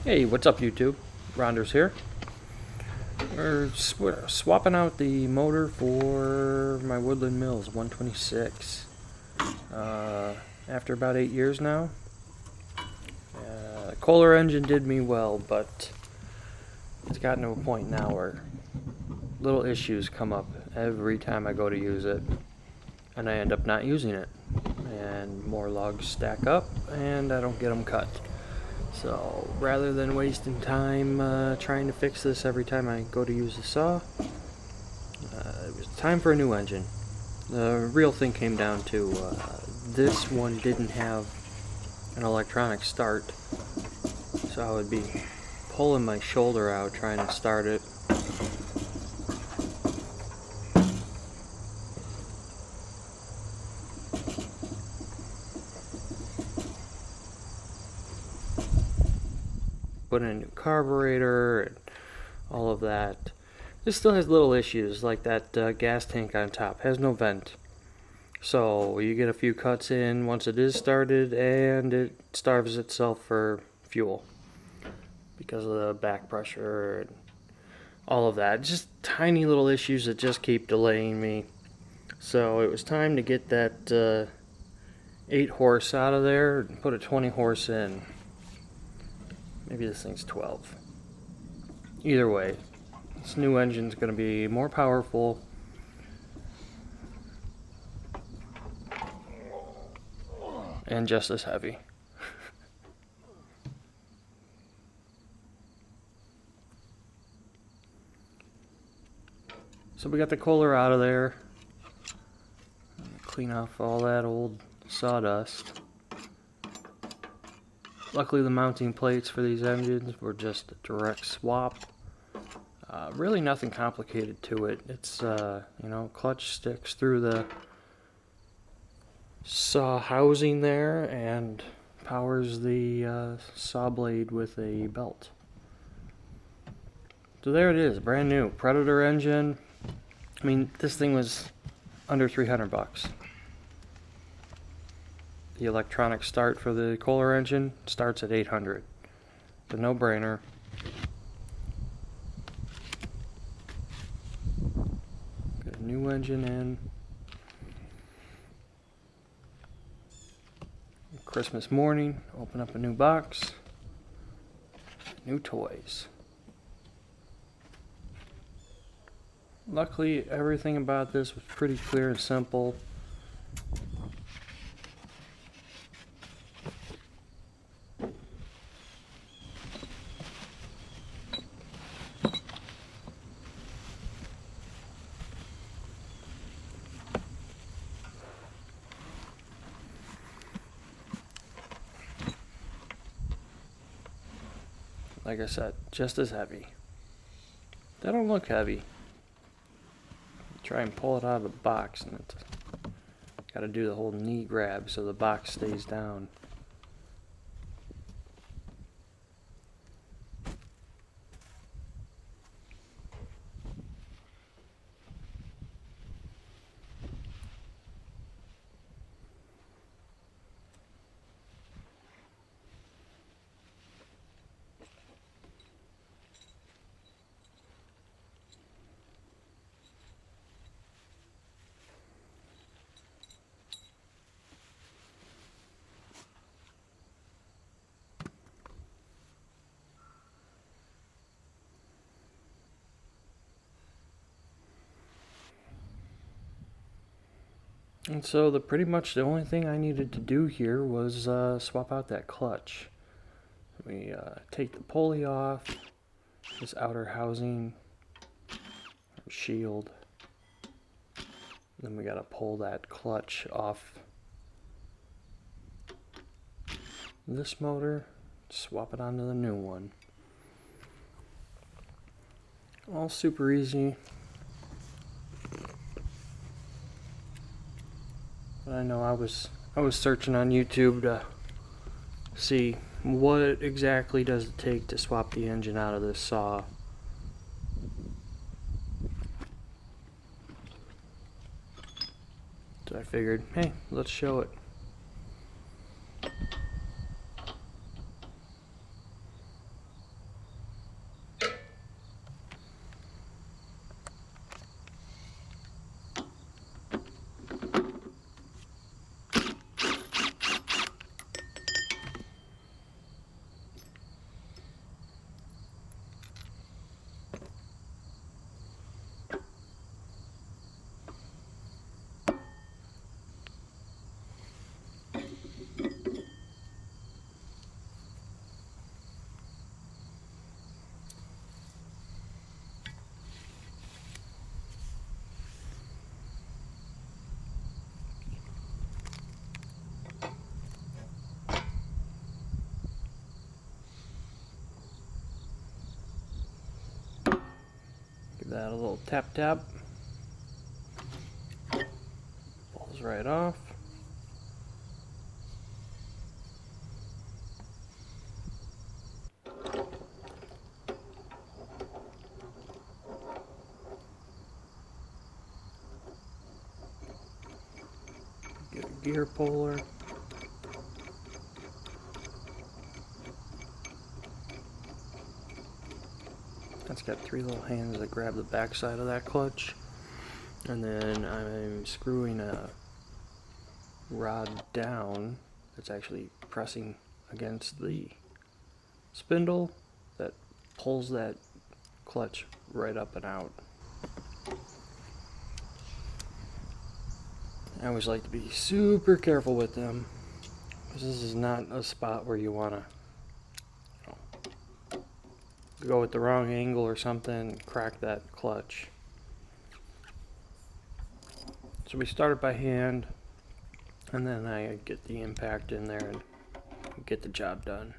Hey, what's up YouTube? Ronders here. We're swapping out the motor for my Woodland Mills 126. After about 8 years now. Kohler engine did me well, but it's gotten to a point now where little issues come up every time I go to use it, and I end up not using it. And more logs stack up, and I don't get them cut. So rather than wasting time trying to fix this every time I go to use the saw, it was time for a new engine. The real thing came down to this one didn't have an electronic start, so I would be pulling my shoulder out trying to start it. Put in a new carburetor and all of that. This still has little issues, like that gas tank on top has no vent. So you get a few cuts in once it is started, and it starves itself for fuel because of the back pressure and all of that. Just tiny little issues that just keep delaying me. So it was time to get that 8 horse out of there and put a 20 horse in. Maybe this thing's 12. Either way, this new engine's going to be more powerful. And just as heavy. So we got the Kohler out of there. Clean off all that old sawdust. Luckily the mounting plates for these engines were just a direct swap. Really nothing complicated to it. It's, clutch sticks through the saw housing there and powers the saw blade with a belt. So there it is, brand new Predator engine. I mean, this thing was under 300 bucks. The electronic start for the Kohler engine starts at 800. It's a no-brainer. Got a new engine in. Christmas morning, open up a new box. New toys. Luckily, everything about this was pretty clear and simple. Like I said, just as heavy. They don't look heavy. Try and pull it out of the box, and it's got to do the whole knee grab so the box stays down. And so pretty much the only thing I needed to do here was swap out that clutch. We take the pulley off, this outer housing, or shield. Then we gotta pull that clutch off this motor, swap it onto the new one. All super easy. But I know I was searching on YouTube to see what exactly does it take to swap the engine out of this saw. So I figured, hey, let's show it. that a little tap tap. Pulls right off. Get a gear puller. That's got 3 little hands that grab the back side of that clutch. And then I'm screwing a rod down that's actually pressing against the spindle that pulls that clutch right up and out. I always like to be super careful with them, because this is not a spot where you want to go with the wrong angle or something and crack that clutch. So we start it by hand, and then I get the impact in there and get the job done.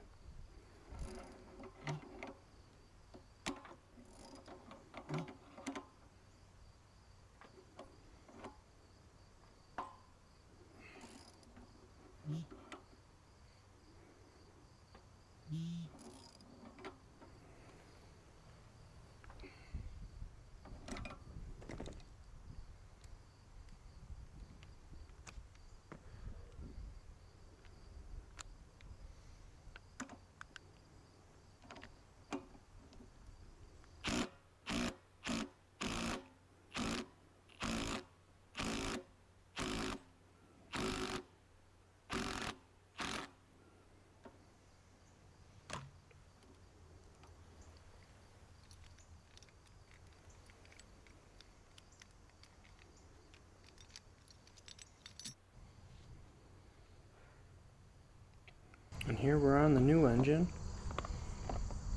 And here we're on the new engine.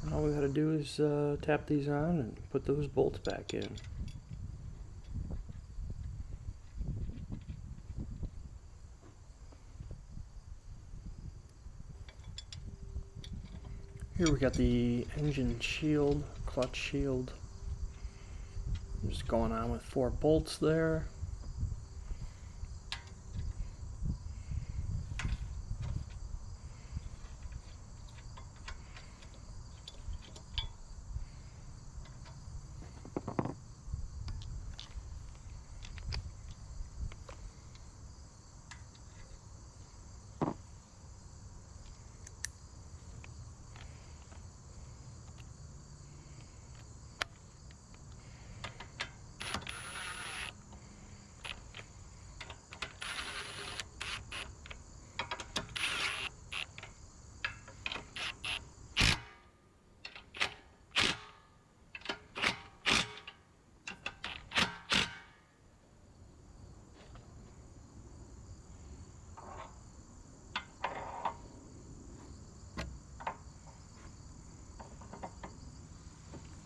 And all we gotta do is tap these on and put those bolts back in. Here we got the engine shield, clutch shield. Just going on with 4 bolts there.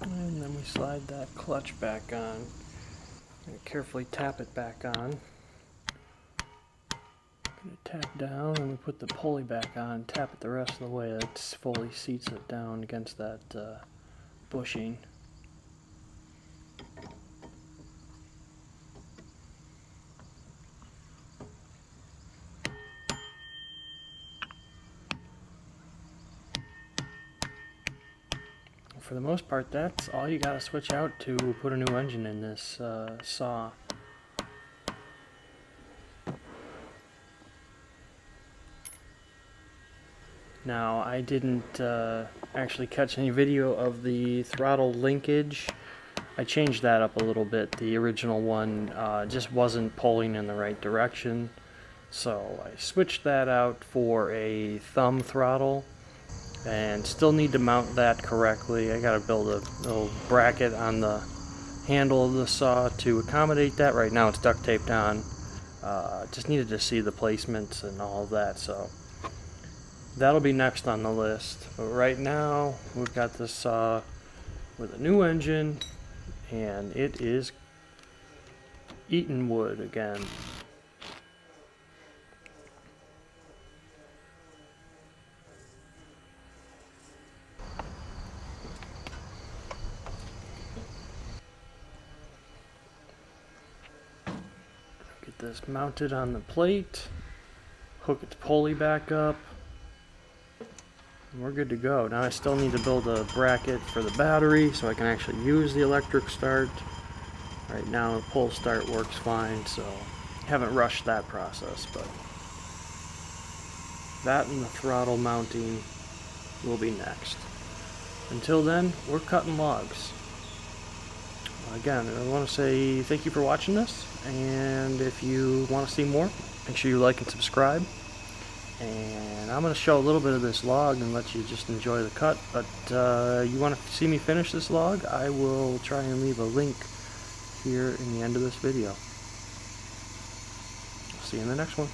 And then we slide that clutch back on. And carefully tap it back on. Gonna tap down and we put the pulley back on, tap it the rest of the way. That fully seats it down against that bushing. For the most part, that's all you gotta switch out to put a new engine in this saw. Now, I didn't actually catch any video of the throttle linkage. I changed that up a little bit. The original one just wasn't pulling in the right direction, so I switched that out for a thumb throttle. And still need to mount that correctly. I gotta build a little bracket on the handle of the saw to accommodate that. Right now it's duct taped on. Just needed to see the placements and all of that, so that'll be next on the list. But right now we've got this saw with a new engine, and it is eating wood again. this mounted on the plate, hook its pulley back up, and we're good to go. Now I still need to build a bracket for the battery so I can actually use the electric start. Right now the pull start works fine, so haven't rushed that process, but that and the throttle mounting will be next. Until then, we're cutting logs. Again, I want to say thank you for watching this, and if you want to see more, make sure you like and subscribe. And I'm going to show a little bit of this log and let you just enjoy the cut, but you want to see me finish this log, I will try and leave a link here in the end of this video. See you in the next one.